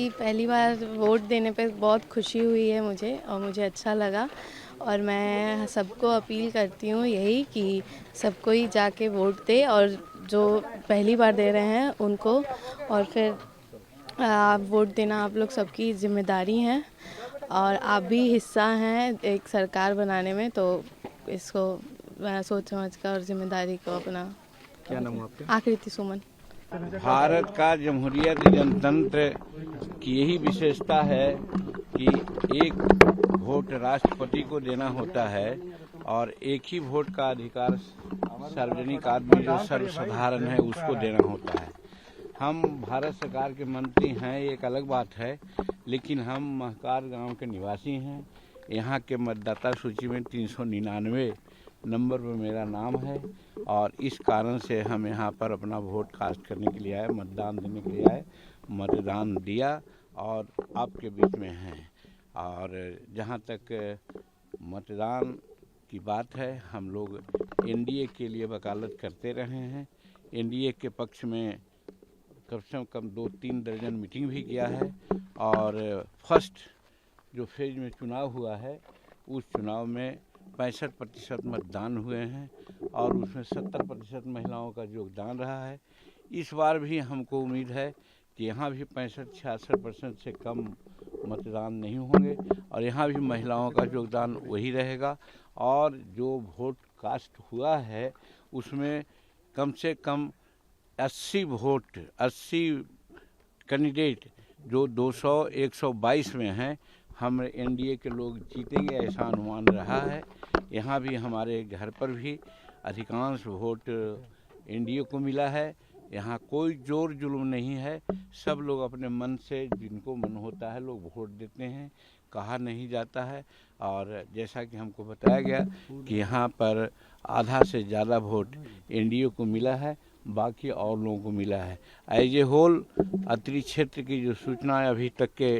कि पहली बार वोट देने पे बहुत खुशी हुई है मुझे और मुझे अच्छा लगा। और मैं सबको अपील करती हूँ यही कि सबको ही जाके वोट दे और जो पहली बार दे रहे हैं उनको। और फिर आप वोट देना आप लोग सबकी जिम्मेदारी है और आप भी हिस्सा हैं एक सरकार बनाने में, तो इसको सोच समझ कर और जिम्मेदारी को अपना। क्या नाम है आपका? आकृति सुमन। भारत का जमहूरियत जनतंत्र की यही विशेषता है कि एक वोट राष्ट्रपति को देना होता है और एक ही वोट का अधिकार सार्वजनिक आदमी जो सर्वसाधारण है उसको देना होता है। हम भारत सरकार के मंत्री हैं ये एक अलग बात है, लेकिन हम महकार गांव के निवासी हैं। यहाँ के मतदाता सूची में 399 नंबर पर मेरा नाम है और इस कारण से हम यहाँ पर अपना वोट कास्ट करने के लिए आए, मतदान देने के लिए आए। मतदान दिया और आपके बीच में हैं। और जहाँ तक मतदान की बात है, हम लोग एनडीए के लिए वकालत करते रहे हैं। एनडीए के पक्ष में कम से कम 2-3 दर्जन मीटिंग भी किया है और फर्स्ट जो फेज में चुनाव हुआ है उस चुनाव में 65% मतदान हुए हैं और उसमें 70% महिलाओं का योगदान रहा है। इस बार भी हमको उम्मीद है कि यहाँ भी 65-66% से कम मतदान नहीं होंगे और यहाँ भी महिलाओं का योगदान वही रहेगा। और जो वोट कास्ट हुआ है उसमें कम से कम 80 वोट 80 कैंडिडेट जो 200-122 में हैं, हम एनडीए के लोग जीतेंगे ऐसा अनुमान रहा है। यहाँ भी हमारे घर पर भी अधिकांश वोट एनडीए को मिला है। यहाँ कोई जोर जुल्म नहीं है, सब लोग अपने मन से जिनको मन होता है लोग वोट देते हैं, कहा नहीं जाता है। और जैसा कि हमको बताया गया कि यहाँ पर आधा से ज़्यादा वोट एनडीए को मिला है, बाकी और लोगों को मिला है। एज ए होल अत्रि क्षेत्र की जो सूचना अभी तक के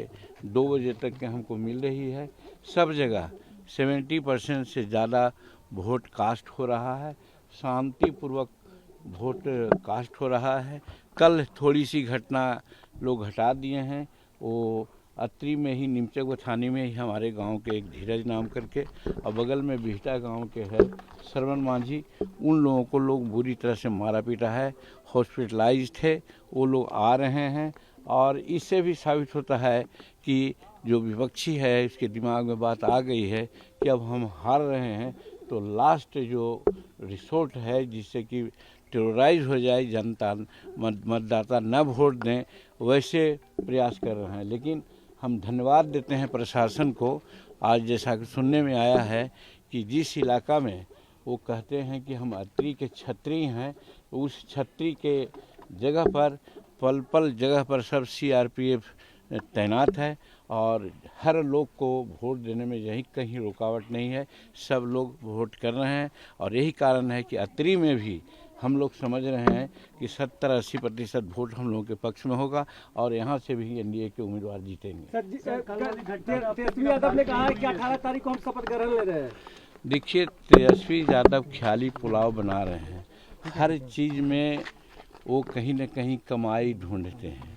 2 बजे तक के हमको मिल रही है, सब जगह 70% से ज़्यादा वोट कास्ट हो रहा है, शांतिपूर्वक वोट कास्ट हो रहा है। कल थोड़ी सी घटना लोग हटा दिए हैं, वो अत्रि में ही निमचक थाने में ही हमारे गांव के एक धीरज नाम करके और बगल में बिहटा गांव के है श्रवण मांझी, उन लोगों को लोग बुरी तरह से मारा पीटा है, हॉस्पिटलाइज थे, वो लोग आ रहे हैं। और इससे भी साबित होता है कि जो विपक्षी है इसके दिमाग में बात आ गई है कि अब हम हार रहे हैं तो लास्ट जो रिसोर्ट है जिससे कि टेरोराइज हो जाए जनता, मतदाता न वोट दें, वैसे प्रयास कर रहे हैं। लेकिन हम धन्यवाद देते हैं प्रशासन को। आज जैसा कि सुनने में आया है कि जिस इलाका में वो कहते हैं कि हम अत्रि के छत्री हैं, उस छत्री के जगह पर पल पल जगह पर सब सीआरपीएफ तैनात है और हर लोग को वोट देने में यही कहीं रुकावट नहीं है, सब लोग वोट कर रहे हैं। और यही कारण है कि अत्रि में भी हम लोग समझ रहे हैं कि 70-80% वोट हम लोगों के पक्ष में होगा और यहाँ से भी एनडीए के उम्मीदवार जीतेंगे। तेजस्वी यादव ने कहा है कि 18 तारीख को हम शपथ ग्रहण ले रहे हैं। देखिए, तेजस्वी यादव ख्याली पुलाव बना रहे हैं, हर चीज़ में वो कहीं न कहीं कमाई ढूंढते हैं।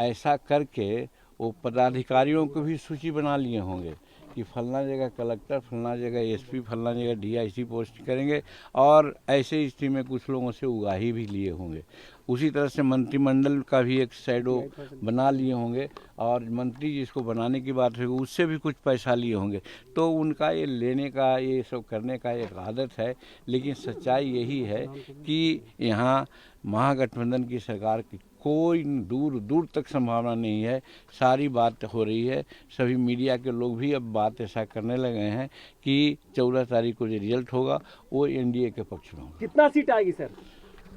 ऐसा करके वो पदाधिकारियों को भी सूची बना लिए होंगे कि फलना जगह कलेक्टर, फलना जगह एसपी, फलना जगह डीआईसी पोस्ट करेंगे और ऐसे स्थिति में कुछ लोगों से उगाही भी लिए होंगे। उसी तरह से मंत्रिमंडल का भी एक शैडो बना लिए होंगे और मंत्री जिसको बनाने की बात है उससे भी कुछ पैसा लिए होंगे। तो उनका ये लेने का, ये सब करने का एक आदत है। लेकिन सच्चाई यही है कि यहाँ महागठबंधन की सरकार की कोई दूर दूर तक संभावना नहीं है। सारी बात हो रही है, सभी मीडिया के लोग भी अब बात ऐसा करने लगे हैं कि 14 तारीख को जो रिजल्ट होगा वो एनडीए के पक्ष में होगा। कितना सीट आएगी सर?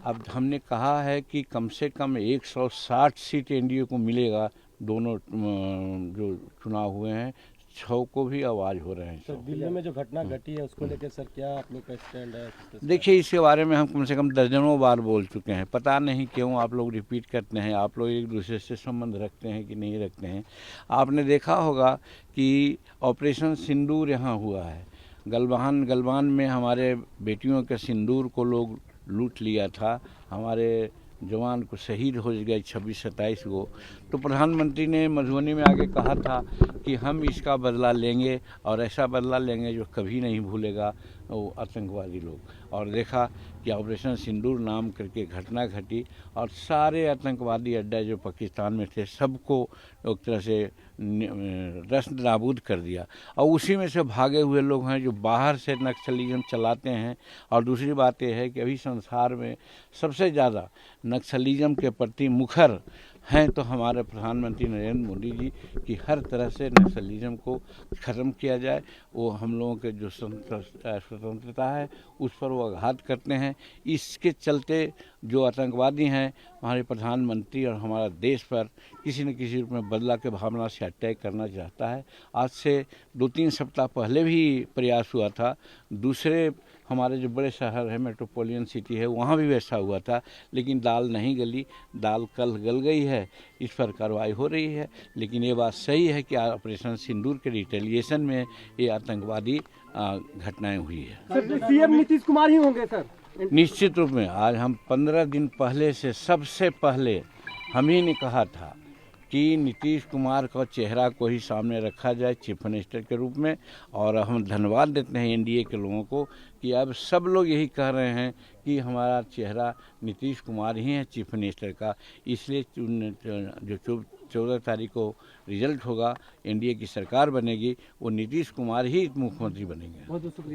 अब हमने कहा है कि कम से कम 160 सीट एनडीए को मिलेगा। दोनों जो चुनाव हुए हैं 6 को भी आवाज हो रहे हैं। सर दिल्ली में जो घटना घटी है उसको लेकर सर क्या आप लोग का स्टैंड है? देखिए, इसके बारे में हम कम से कम दर्जनों बार बोल चुके हैं, पता नहीं क्यों आप लोग रिपीट करते हैं। आप लोग एक दूसरे से संबंध रखते हैं कि नहीं रखते हैं। आपने देखा होगा कि ऑपरेशन सिंदूर यहाँ हुआ है, गलवान में हमारे बेटियों के सिंदूर को लोग लूट लिया था। हमारे जवान को शहीद हो गए 26-27 को, तो प्रधानमंत्री ने मधुबनी में आके कहा था कि हम इसका बदला लेंगे और ऐसा बदला लेंगे जो कभी नहीं भूलेगा वो आतंकवादी लोग। और देखा कि ऑपरेशन सिंदूर नाम करके घटना घटी और सारे आतंकवादी अड्डा जो पाकिस्तान में थे सबको एक तरह से रस्त नाबूद कर दिया। और उसी में से भागे हुए लोग हैं जो बाहर से नक्सलिज्म चलाते हैं। और दूसरी बात यह है कि अभी संसार में सबसे ज़्यादा नक्सलिज्म के प्रति मुखर हैं तो हमारे प्रधानमंत्री नरेंद्र मोदी जी की हर तरह से नक्सलिज्म को ख़त्म किया जाए। वो हम लोगों के जो स्वतंत्रता है उस पर वो आघात करते हैं। इसके चलते जो आतंकवादी हैं हमारे प्रधानमंत्री और हमारा देश पर किसी न किसी रूप में बदला के भावना से अटैक करना चाहता है। आज से 2-3 सप्ताह पहले भी प्रयास हुआ था, दूसरे हमारे जो बड़े शहर है मेट्रोपॉलिटन सिटी है वहाँ भी वैसा हुआ था, लेकिन दाल नहीं गली। दाल कल गल गई है, इस पर कार्रवाई हो रही है। लेकिन ये बात सही है कि ऑपरेशन सिंदूर के रिटेलिएशन में ये आतंकवादी घटनाएं हुई है। सर सीएम नीतीश कुमार ही होंगे सर? निश्चित रूप में आज हम 15 दिन पहले से सबसे पहले हम ही ने कहा था कि नीतीश कुमार का चेहरा को ही सामने रखा जाए चीफ मिनिस्टर के रूप में। और हम धन्यवाद देते हैं एनडीए के लोगों को कि अब सब लोग यही कह रहे हैं कि हमारा चेहरा नीतीश कुमार ही है चीफ मिनिस्टर का। इसलिए जो 14 तारीख को रिजल्ट होगा, एनडीए की सरकार बनेगी, वो नीतीश कुमार ही मुख्यमंत्री बनेंगे। बहुत बहुत शुक्रिया।